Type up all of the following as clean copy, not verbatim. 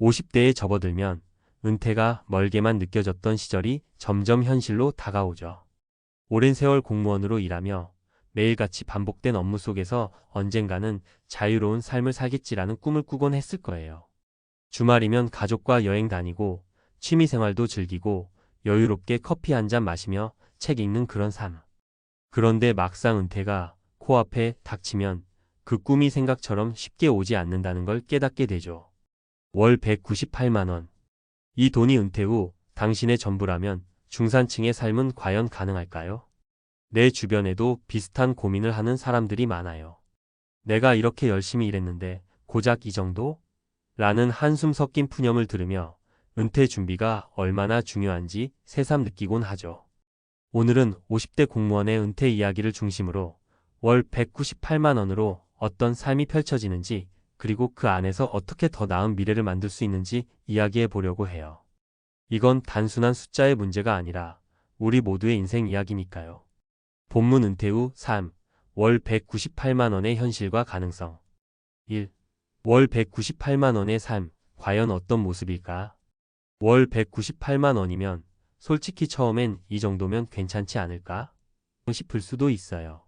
50대에 접어들면 은퇴가 멀게만 느껴졌던 시절이 점점 현실로 다가오죠. 오랜 세월 공무원으로 일하며 매일같이 반복된 업무 속에서 언젠가는 자유로운 삶을 살겠지라는 꿈을 꾸곤 했을 거예요. 주말이면 가족과 여행 다니고 취미 생활도 즐기고 여유롭게 커피 한 잔 마시며 책 읽는 그런 삶. 그런데 막상 은퇴가 코앞에 닥치면 그 꿈이 생각처럼 쉽게 오지 않는다는 걸 깨닫게 되죠. 월 198만 원. 이 돈이 은퇴 후 당신의 전부라면 중산층의 삶은 과연 가능할까요? 내 주변에도 비슷한 고민을 하는 사람들이 많아요. 내가 이렇게 열심히 일했는데 고작 이 정도? 라는 한숨 섞인 푸념을 들으며 은퇴 준비가 얼마나 중요한지 새삼 느끼곤 하죠. 오늘은 50대 공무원의 은퇴 이야기를 중심으로 월 198만 원으로 어떤 삶이 펼쳐지는지, 그리고 그 안에서 어떻게 더 나은 미래를 만들 수 있는지 이야기해 보려고 해요. 이건 단순한 숫자의 문제가 아니라 우리 모두의 인생 이야기니까요. 본문 은퇴 후 삶, 월 198만 원의 현실과 가능성. 1. 월 198만 원의 삶, 과연 어떤 모습일까? 월 198만 원이면 솔직히 처음엔 이 정도면 괜찮지 않을까? 싶을 수도 있어요.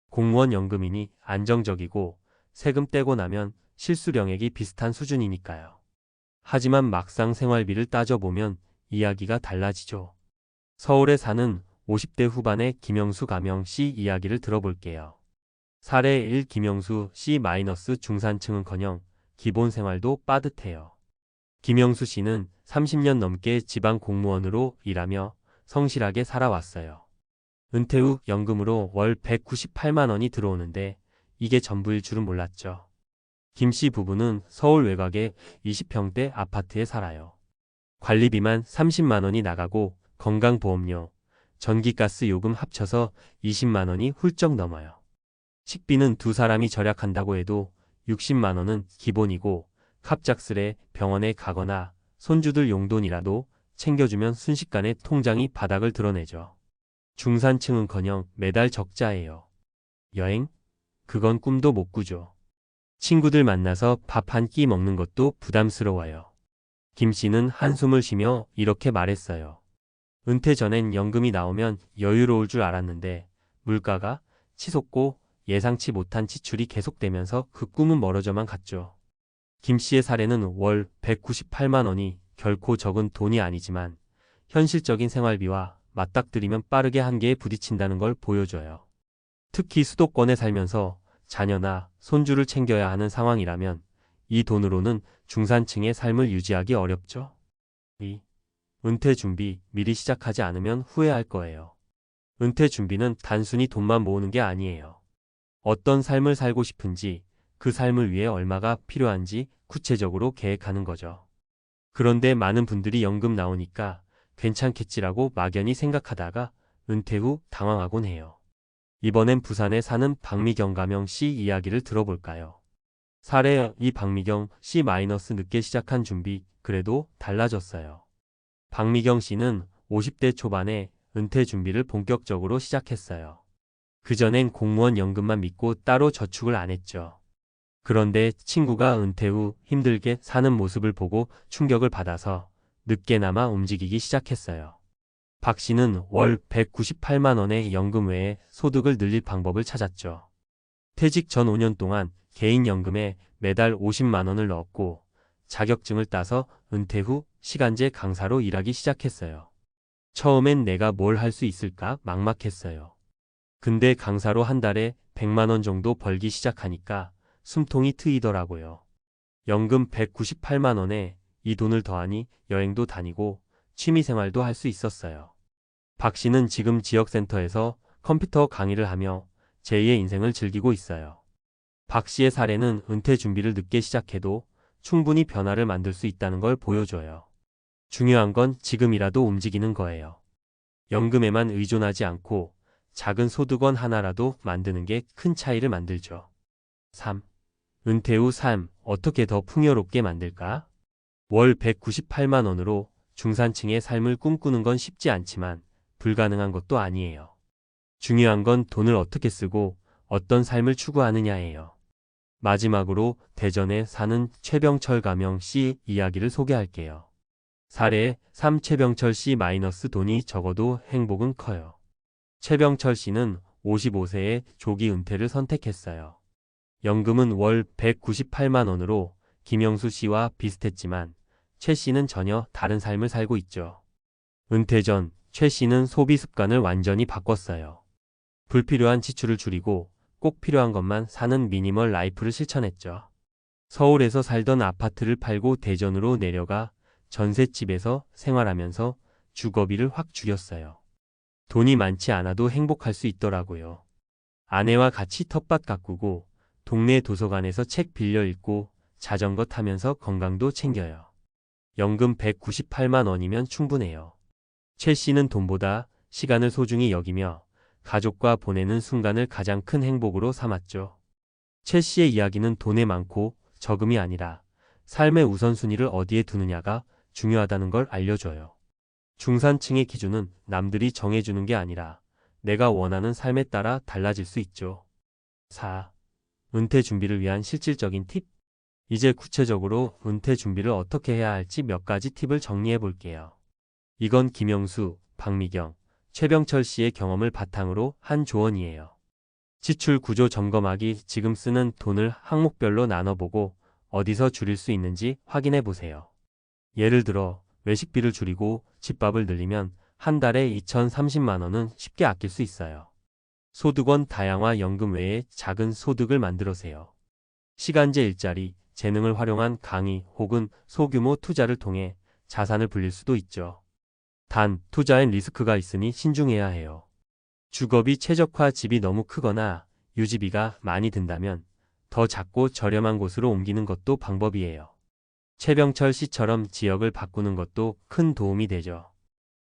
공무원 연금이니 안정적이고 세금 떼고 나면 실수령액이 비슷한 수준이니까요. 하지만 막상 생활비를 따져보면 이야기가 달라지죠. 서울에 사는 50대 후반의 김영수 가명 씨 이야기를 들어볼게요. 사례 1. 김영수 씨 중산층은커녕 기본 생활도 빠듯해요. 김영수 씨는 30년 넘게 지방 공무원으로 일하며 성실하게 살아왔어요. 은퇴 후 연금으로 월 198만 원이 들어오는데 이게 전부일 줄은 몰랐죠. 김 씨 부부는 서울 외곽의 20평대 아파트에 살아요. 관리비만 30만 원이 나가고 건강보험료, 전기가스 요금 합쳐서 20만 원이 훌쩍 넘어요. 식비는 두 사람이 절약한다고 해도 60만 원은 기본이고 갑작스레 병원에 가거나 손주들 용돈이라도 챙겨주면 순식간에 통장이 바닥을 드러내죠. 중산층은커녕 매달 적자예요. 여행? 그건 꿈도 못 꾸죠. 친구들 만나서 밥 한 끼 먹는 것도 부담스러워요. 김 씨는 한숨을 쉬며 이렇게 말했어요. 은퇴 전엔 연금이 나오면 여유로울 줄 알았는데 물가가 치솟고 예상치 못한 지출이 계속되면서 그 꿈은 멀어져만 갔죠. 김 씨의 사례는 월 198만 원이 결코 적은 돈이 아니지만 현실적인 생활비와 맞닥뜨리면 빠르게 한계에 부딪힌다는 걸 보여줘요. 특히 수도권에 살면서 자녀나 손주를 챙겨야 하는 상황이라면 이 돈으로는 중산층의 삶을 유지하기 어렵죠. 2. 은퇴 준비 미리 시작하지 않으면 후회할 거예요. 은퇴 준비는 단순히 돈만 모으는 게 아니에요. 어떤 삶을 살고 싶은지, 그 삶을 위해 얼마가 필요한지 구체적으로 계획하는 거죠. 그런데 많은 분들이 연금 나오니까 괜찮겠지라고 막연히 생각하다가 은퇴 후 당황하곤 해요. 이번엔 부산에 사는 박미경 가명 씨 이야기를 들어볼까요? 사례 2. 박미경 씨 늦게 시작한 준비, 그래도 달라졌어요. 박미경 씨는 50대 초반에 은퇴 준비를 본격적으로 시작했어요. 그전엔 공무원 연금만 믿고 따로 저축을 안 했죠. 그런데 친구가 은퇴 후 힘들게 사는 모습을 보고 충격을 받아서 늦게나마 움직이기 시작했어요. 박 씨는 월 198만 원의 연금 외에 소득을 늘릴 방법을 찾았죠. 퇴직 전 5년 동안 개인연금에 매달 50만 원을 넣었고 자격증을 따서 은퇴 후 시간제 강사로 일하기 시작했어요. 처음엔 내가 뭘 할 수 있을까 막막했어요. 근데 강사로 한 달에 100만 원 정도 벌기 시작하니까 숨통이 트이더라고요. 연금 198만 원에 이 돈을 더하니 여행도 다니고 취미생활도 할 수 있었어요. 박 씨는 지금 지역센터에서 컴퓨터 강의를 하며 제2의 인생을 즐기고 있어요. 박 씨의 사례는 은퇴 준비를 늦게 시작해도 충분히 변화를 만들 수 있다는 걸 보여줘요. 중요한 건 지금이라도 움직이는 거예요. 연금에만 의존하지 않고 작은 소득원 하나라도 만드는 게 큰 차이를 만들죠. 3. 은퇴 후 삶 어떻게 더 풍요롭게 만들까? 월 198만 원으로 중산층의 삶을 꿈꾸는 건 쉽지 않지만 불가능한 것도 아니에요. 중요한 건 돈을 어떻게 쓰고 어떤 삶을 추구하느냐예요. 마지막으로 대전에 사는 최병철 가명 씨 이야기를 소개할게요. 사례 3. 최병철 씨 돈이 적어도 행복은 커요. 최병철 씨는 55세에 조기 은퇴를 선택했어요. 연금은 월 198만 원으로 김영수 씨와 비슷했지만 최 씨는 전혀 다른 삶을 살고 있죠. 은퇴 전 최 씨는 소비 습관을 완전히 바꿨어요. 불필요한 지출을 줄이고 꼭 필요한 것만 사는 미니멀 라이프를 실천했죠. 서울에서 살던 아파트를 팔고 대전으로 내려가 전셋집에서 생활하면서 주거비를 확 줄였어요. 돈이 많지 않아도 행복할 수 있더라고요. 아내와 같이 텃밭 가꾸고 동네 도서관에서 책 빌려 읽고 자전거 타면서 건강도 챙겨요. 연금 198만 원이면 충분해요. 최 씨는 돈보다 시간을 소중히 여기며 가족과 보내는 순간을 가장 큰 행복으로 삼았죠. 최 씨의 이야기는 돈에 많고 적음이 아니라 삶의 우선순위를 어디에 두느냐가 중요하다는 걸 알려줘요. 중산층의 기준은 남들이 정해주는 게 아니라 내가 원하는 삶에 따라 달라질 수 있죠. 4. 은퇴 준비를 위한 실질적인 팁. 이제 구체적으로 은퇴 준비를 어떻게 해야 할지 몇 가지 팁을 정리해 볼게요. 이건 김영수, 박미경, 최병철 씨의 경험을 바탕으로 한 조언이에요. 지출 구조 점검하기. 지금 쓰는 돈을 항목별로 나눠보고 어디서 줄일 수 있는지 확인해 보세요. 예를 들어 외식비를 줄이고 집밥을 늘리면 한 달에 2,030만 원은 쉽게 아낄 수 있어요. 소득원 다양화. 연금 외에 작은 소득을 만들어세요. 시간제 일자리, 재능을 활용한 강의 혹은 소규모 투자를 통해 자산을 불릴 수도 있죠. 단, 투자엔 리스크가 있으니 신중해야 해요. 주거비 최적화. 집이 너무 크거나 유지비가 많이 든다면 더 작고 저렴한 곳으로 옮기는 것도 방법이에요. 최병철 씨처럼 지역을 바꾸는 것도 큰 도움이 되죠.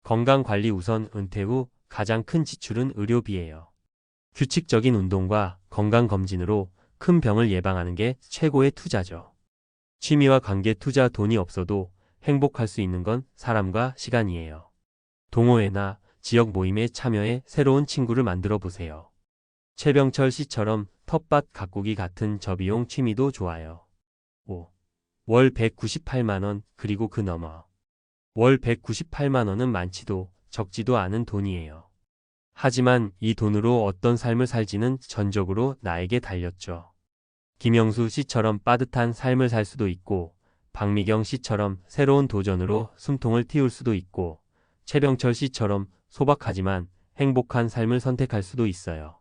건강관리 우선. 은퇴 후 가장 큰 지출은 의료비예요. 규칙적인 운동과 건강검진으로 큰 병을 예방하는 게 최고의 투자죠. 취미와 관계 투자. 돈이 없어도 행복할 수 있는 건 사람과 시간이에요. 동호회나 지역 모임에 참여해 새로운 친구를 만들어 보세요. 최병철 씨처럼 텃밭 가꾸기 같은 저비용 취미도 좋아요. 5. 월 198만 원 그리고 그 너머. 월 198만 원은 많지도 적지도 않은 돈이에요. 하지만 이 돈으로 어떤 삶을 살지는 전적으로 나에게 달렸죠. 김영수 씨처럼 빠듯한 삶을 살 수도 있고 박미경 씨처럼 새로운 도전으로 숨통을 틔울 수도 있고 최병철 씨처럼 소박하지만 행복한 삶을 선택할 수도 있어요.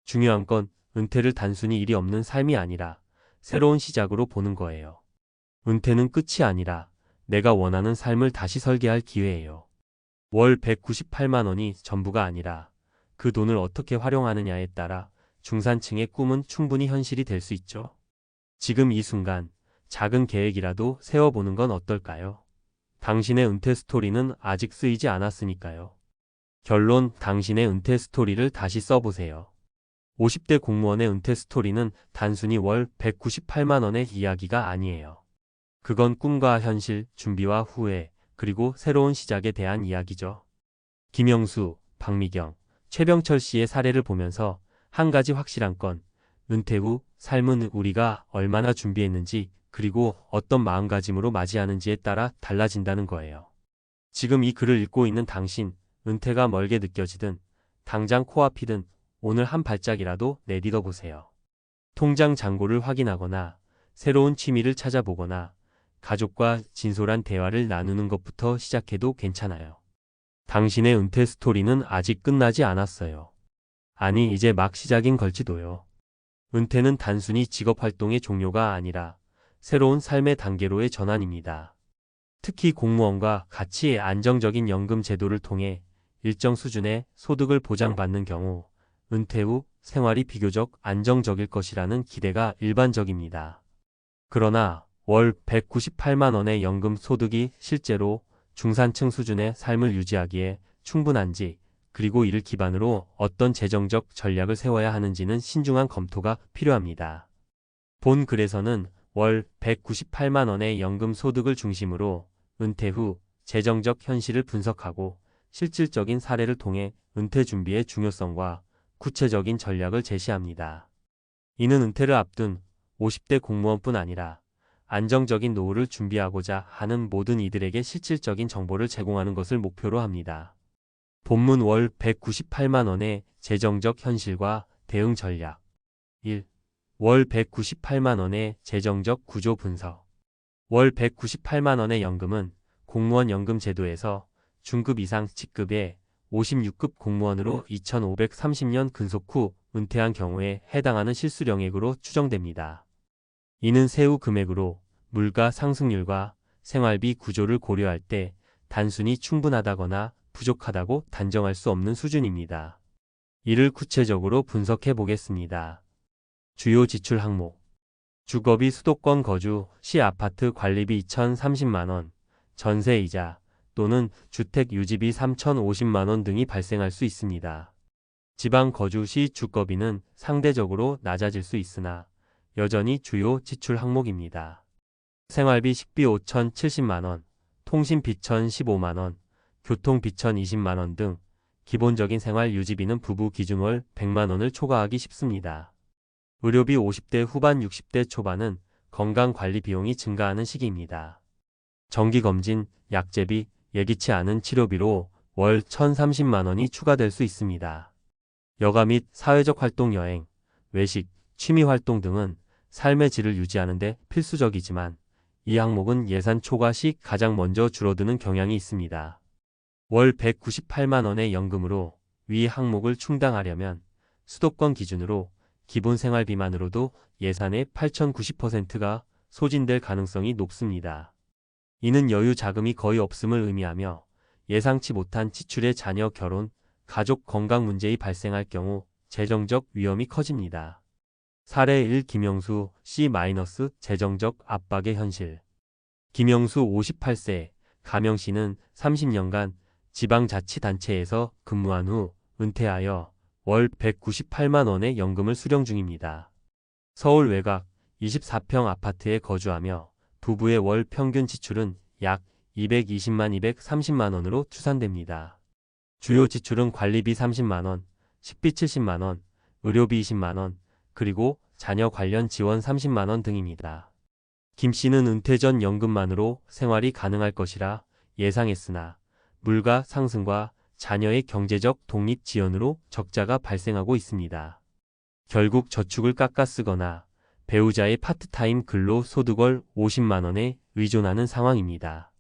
중요한 건 은퇴를 단순히 일이 없는 삶이 아니라 새로운 시작으로 보는 거예요. 은퇴는 끝이 아니라 내가 원하는 삶을 다시 설계할 기회예요. 월 198만 원이 전부가 아니라 그 돈을 어떻게 활용하느냐에 따라 중산층의 꿈은 충분히 현실이 될 수 있죠. 지금 이 순간 작은 계획이라도 세워보는 건 어떨까요? 당신의 은퇴 스토리는 아직 쓰이지 않았으니까요. 결론, 당신의 은퇴 스토리를 다시 써보세요. 50대 공무원의 은퇴 스토리는 단순히 월 198만 원의 이야기가 아니에요. 그건 꿈과 현실, 준비와 후회, 그리고 새로운 시작에 대한 이야기죠. 김영수, 박미경, 최병철 씨의 사례를 보면서 한 가지 확실한 건 은퇴 후 삶은 우리가 얼마나 준비했는지 그리고 어떤 마음가짐으로 맞이하는지에 따라 달라진다는 거예요. 지금 이 글을 읽고 있는 당신, 은퇴가 멀게 느껴지든 당장 코앞이든 오늘 한 발짝이라도 내딛어 보세요. 통장 잔고를 확인하거나 새로운 취미를 찾아보거나 가족과 진솔한 대화를 나누는 것부터 시작해도 괜찮아요. 당신의 은퇴 스토리는 아직 끝나지 않았어요. 아니, 이제 막 시작인 걸지도요. 은퇴는 단순히 직업활동의 종료가 아니라 새로운 삶의 단계로의 전환입니다. 특히 공무원과 같이 안정적인 연금 제도를 통해 일정 수준의 소득을 보장받는 경우 은퇴 후 생활이 비교적 안정적일 것이라는 기대가 일반적입니다. 그러나 월 198만 원의 연금 소득이 실제로 중산층 수준의 삶을 유지하기에 충분한지, 그리고 이를 기반으로 어떤 재정적 전략을 세워야 하는지는 신중한 검토가 필요합니다. 본 글에서는 월 198만 원의 연금 소득을 중심으로 은퇴 후 재정적 현실을 분석하고 실질적인 사례를 통해 은퇴 준비의 중요성과 구체적인 전략을 제시합니다. 이는 은퇴를 앞둔 50대 공무원뿐 아니라 안정적인 노후를 준비하고자 하는 모든 이들에게 실질적인 정보를 제공하는 것을 목표로 합니다. 본문 월 198만 원의 재정적 현실과 대응 전략. 1. 월 198만 원의 재정적 구조 분석. 월 198만 원의 연금은 공무원 연금 제도에서 중급 이상 직급의 56급 공무원으로 2530년 근속 후 은퇴한 경우에 해당하는 실수령액으로 추정됩니다. 이는 세후 금액으로 물가 상승률과 생활비 구조를 고려할 때 단순히 충분하다거나 부족하다고 단정할 수 없는 수준입니다. 이를 구체적으로 분석해 보겠습니다. 주요 지출 항목. 주거비 수도권 거주 시 아파트 관리비 2,030만원, 전세이자 또는 주택 유지비 3,050만원 등이 발생할 수 있습니다. 지방 거주 시 주거비는 상대적으로 낮아질 수 있으나 여전히 주요 지출 항목입니다. 생활비 식비 5,070만원, 통신비 1,015만원, 교통비 1,020만원 등 기본적인 생활 유지비는 부부 기준 월 100만원을 초과하기 쉽습니다. 의료비 50대 후반 60대 초반은 건강관리 비용이 증가하는 시기입니다. 정기검진, 약제비, 예기치 않은 치료비로 월 1,030만원이 추가될 수 있습니다. 여가 및 사회적 활동 여행, 외식, 취미활동 등은 삶의 질을 유지하는 데 필수적이지만 이 항목은 예산 초과 시 가장 먼저 줄어드는 경향이 있습니다. 월 198만원의 연금으로 위 항목을 충당하려면 수도권 기준으로 기본 생활비만으로도 예산의 8,090%가 소진될 가능성이 높습니다. 이는 여유 자금이 거의 없음을 의미하며 예상치 못한 지출에 자녀 결혼, 가족 건강 문제가 발생할 경우 재정적 위험이 커집니다. 사례 1. 김영수 C- 재정적 압박의 현실. 김영수 58세, 가명씨는 30년간 지방자치단체에서 근무한 후 은퇴하여 월 198만 원의 연금을 수령 중입니다. 서울 외곽 24평 아파트에 거주하며 부부의 월 평균 지출은 약 220만 230만 원으로 추산됩니다. 주요 지출은 관리비 30만 원, 식비 70만 원, 의료비 20만 원, 그리고 자녀 관련 지원 30만 원 등입니다. 김 씨는 은퇴 전 연금만으로 생활이 가능할 것이라 예상했으나 물가 상승과 자녀의 경제적 독립 지연으로 적자가 발생하고 있습니다. 결국 저축을 깎아 쓰거나 배우자의 파트타임 근로 소득월 50만 원에 의존하는 상황입니다.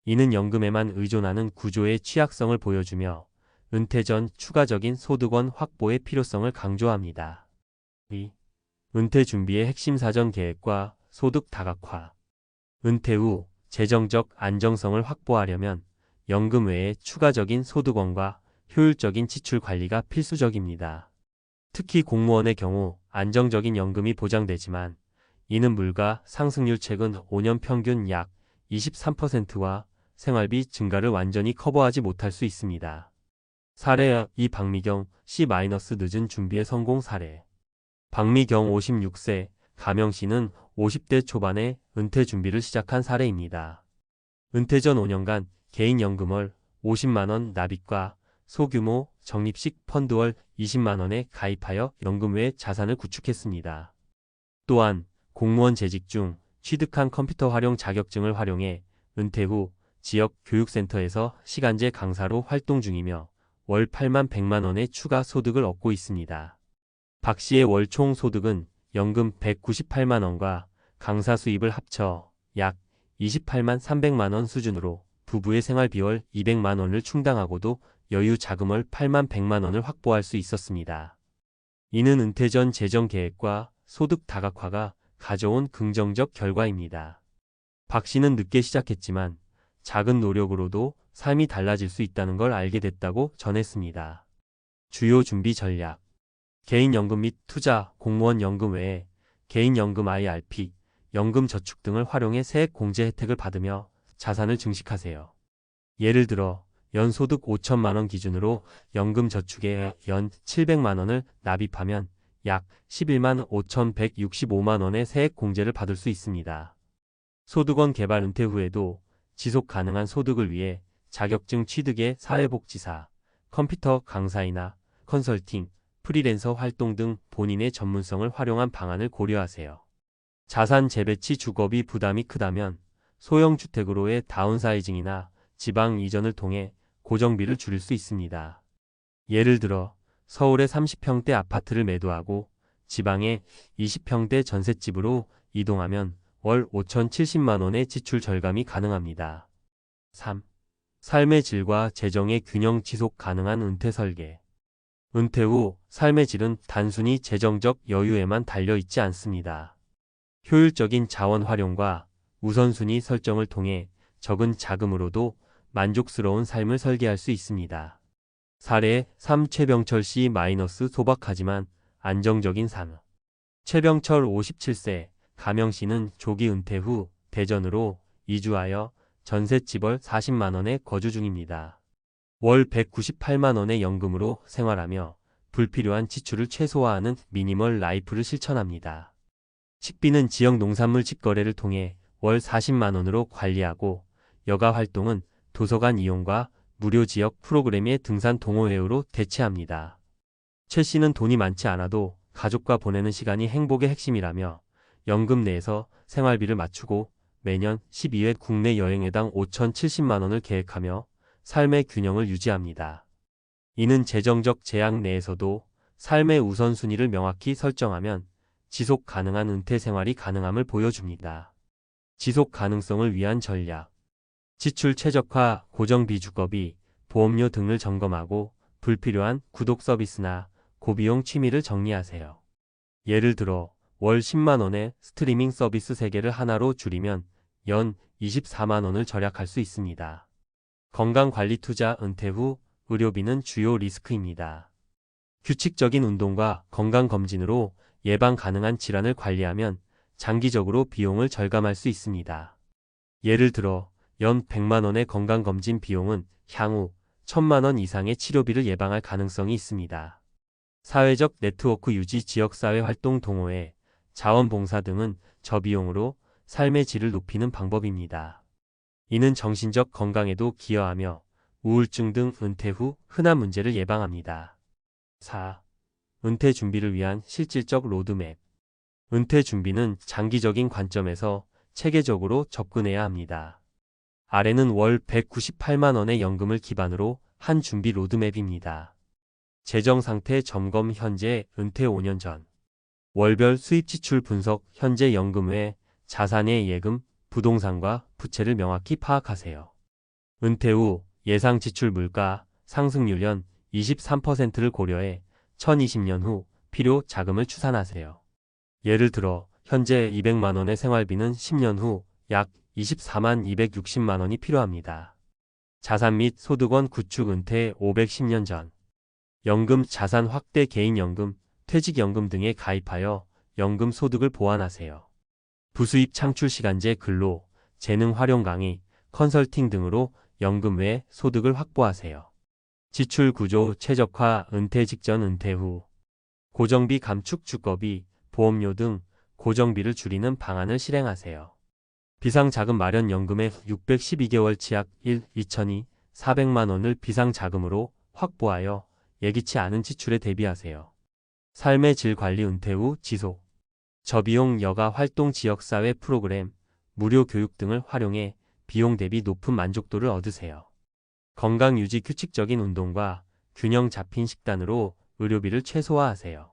이는 연금에만 의존하는 구조의 취약성을 보여주며 은퇴 전 추가적인 소득원 확보의 필요성을 강조합니다. 2. 은퇴 준비의 핵심 사전 계획과 소득 다각화. 은퇴 후 재정적 안정성을 확보하려면 연금 외에 추가적인 소득원과 효율적인 지출 관리가 필수적입니다. 특히 공무원의 경우 안정적인 연금이 보장되지만 이는 물가 상승률 최근 5년 평균 약 23%와 생활비 증가를 완전히 커버하지 못할 수 있습니다. 사례 2. 박미경 C- 늦은 준비의 성공 사례. 박미경 56세, 가명씨는 50대 초반에 은퇴 준비를 시작한 사례입니다. 은퇴 전 5년간 개인연금월 50만원 납입과 소규모 적립식 펀드월 20만원에 가입하여 연금 외 자산을 구축했습니다. 또한 공무원 재직 중 취득한 컴퓨터 활용 자격증을 활용해 은퇴 후 지역 교육센터에서 시간제 강사로 활동 중이며 월 8만 100만원의 추가 소득을 얻고 있습니다. 박 씨의 월 총 소득은 연금 198만원과 강사 수입을 합쳐 약 28만 300만원 수준으로 부부의 생활비 월 200만원을 충당하고도 여유 자금월 8만 100만원을 확보할 수 있었습니다. 이는 은퇴 전 재정 계획과 소득 다각화가 가져온 긍정적 결과입니다. 박 씨는 늦게 시작했지만 작은 노력으로도 삶이 달라질 수 있다는 걸 알게 됐다고 전했습니다. 주요 준비 전략. 개인연금 및 투자, 공무원 연금 외에 개인연금 IRP, 연금저축 등을 활용해 세액 공제 혜택을 받으며 자산을 증식하세요. 예를 들어 연소득 5천만원 기준으로 연금저축에 연 700만원을 납입하면 약 11만 5,165만원의 세액 공제를 받을 수 있습니다. 소득원 개발 은퇴 후에도 지속 가능한 소득을 위해 자격증 취득에 사회복지사, 컴퓨터 강사이나 컨설팅, 프리랜서 활동 등 본인의 전문성을 활용한 방안을 고려하세요. 자산 재배치 주거비 부담이 크다면 소형 주택으로의 다운사이징이나 지방 이전을 통해 고정비를 줄일 수 있습니다. 예를 들어 서울의 30평대 아파트를 매도하고 지방의 20평대 전셋집으로 이동하면 월 5,070만 원의 지출 절감이 가능합니다. 3. 삶의 질과 재정의 균형 지속 가능한 은퇴 설계. 은퇴 후 삶의 질은 단순히 재정적 여유에만 달려 있지 않습니다. 효율적인 자원 활용과 우선순위 설정을 통해 적은 자금으로도 만족스러운 삶을 설계할 수 있습니다. 사례 3. 최병철 씨 - 소박하지만 안정적인 삶. 최병철 57세, 가명 씨는 조기 은퇴 후 대전으로 이주하여 전셋집을 40만 원에 거주 중입니다. 월 198만 원의 연금으로 생활하며 불필요한 지출을 최소화하는 미니멀 라이프를 실천합니다. 식비는 지역 농산물 직거래를 통해 월 40만 원으로 관리하고 여가 활동은 도서관 이용과 무료 지역 프로그램의 등산 동호회로 대체합니다. 최 씨는 돈이 많지 않아도 가족과 보내는 시간이 행복의 핵심이라며 연금 내에서 생활비를 맞추고 매년 12회 국내 여행회당 5,070만 원을 계획하며 삶의 균형을 유지합니다. 이는 재정적 제약 내에서도 삶의 우선순위를 명확히 설정하면 지속 가능한 은퇴 생활이 가능함을 보여줍니다. 지속 가능성을 위한 전략. 지출 최적화, 고정비 주거비, 보험료 등을 점검하고 불필요한 구독 서비스나 고비용 취미를 정리하세요. 예를 들어 월 10만 원의 스트리밍 서비스 3개를 하나로 줄이면 연 24만 원을 절약할 수 있습니다. 건강관리 투자. 은퇴 후 의료비는 주요 리스크입니다. 규칙적인 운동과 건강검진으로 예방 가능한 질환을 관리하면 장기적으로 비용을 절감할 수 있습니다. 예를 들어 연 100만 원의 건강검진 비용은 향후 1,000만 원 이상의 치료비를 예방할 가능성이 있습니다. 사회적 네트워크 유지. 지역사회 활동 동호회, 자원봉사 등은 저비용으로 삶의 질을 높이는 방법입니다. 이는 정신적 건강에도 기여하며 우울증 등 은퇴 후 흔한 문제를 예방합니다. 4. 은퇴 준비를 위한 실질적 로드맵. 은퇴 준비는 장기적인 관점에서 체계적으로 접근해야 합니다. 아래는 월 198만 원의 연금을 기반으로 한 준비 로드맵입니다. 재정 상태 점검. 현재 은퇴 5년 전. 월별 수입 지출 분석. 현재 연금 외 자산의 예금, 부동산과 부채를 명확히 파악하세요. 은퇴 후 예상 지출 물가 상승률 연 23%를 고려해 2020년 후 필요 자금을 추산하세요. 예를 들어 현재 200만 원의 생활비는 10년 후 약 24만 260만 원이 필요합니다. 자산 및 소득원 구축. 은퇴 510년 전. 연금 자산 확대. 개인연금, 퇴직연금 등에 가입하여 연금 소득을 보완하세요. 부수입 창출. 시간제 근로, 재능 활용 강의, 컨설팅 등으로 연금 외 소득을 확보하세요. 지출 구조 최적화. 은퇴 직전, 은퇴 후 고정비 감축. 주거비, 보험료 등 고정비를 줄이는 방안을 실행하세요. 비상자금 마련. 연금의 612개월 치약 1, 2002, 400만 원을 비상자금으로 확보하여 예기치 않은 지출에 대비하세요. 삶의 질 관리. 은퇴 후 지속, 저비용 여가 활동, 지역사회 프로그램, 무료 교육 등을 활용해 비용 대비 높은 만족도를 얻으세요. 건강 유지. 규칙적인 운동과 균형 잡힌 식단으로 의료비를 최소화하세요.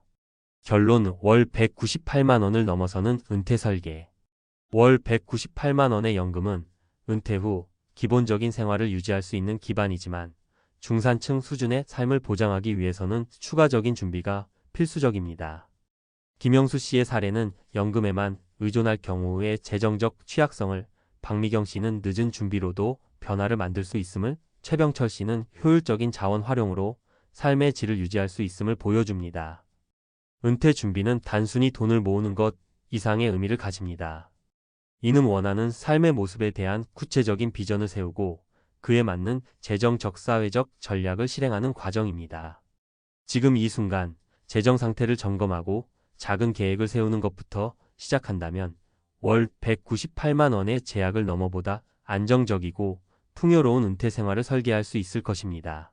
결론. 월 198만 원을 넘어서는 은퇴 설계. 월 198만 원의 연금은 은퇴 후 기본적인 생활을 유지할 수 있는 기반이지만 중산층 수준의 삶을 보장하기 위해서는 추가적인 준비가 필수적입니다. 김영수 씨의 사례는 연금에만 의존할 경우의 재정적 취약성을, 박미경 씨는 늦은 준비로도 변화를 만들 수 있음을, 최병철 씨는 효율적인 자원 활용으로 삶의 질을 유지할 수 있음을 보여줍니다. 은퇴 준비는 단순히 돈을 모으는 것 이상의 의미를 가집니다. 이는 원하는 삶의 모습에 대한 구체적인 비전을 세우고 그에 맞는 재정적 사회적 전략을 실행하는 과정입니다. 지금 이 순간 재정 상태를 점검하고 작은 계획을 세우는 것부터 시작한다면 월 198만 원의 제약을 넘어 보다 안정적이고 풍요로운 은퇴 생활을 설계할 수 있을 것입니다.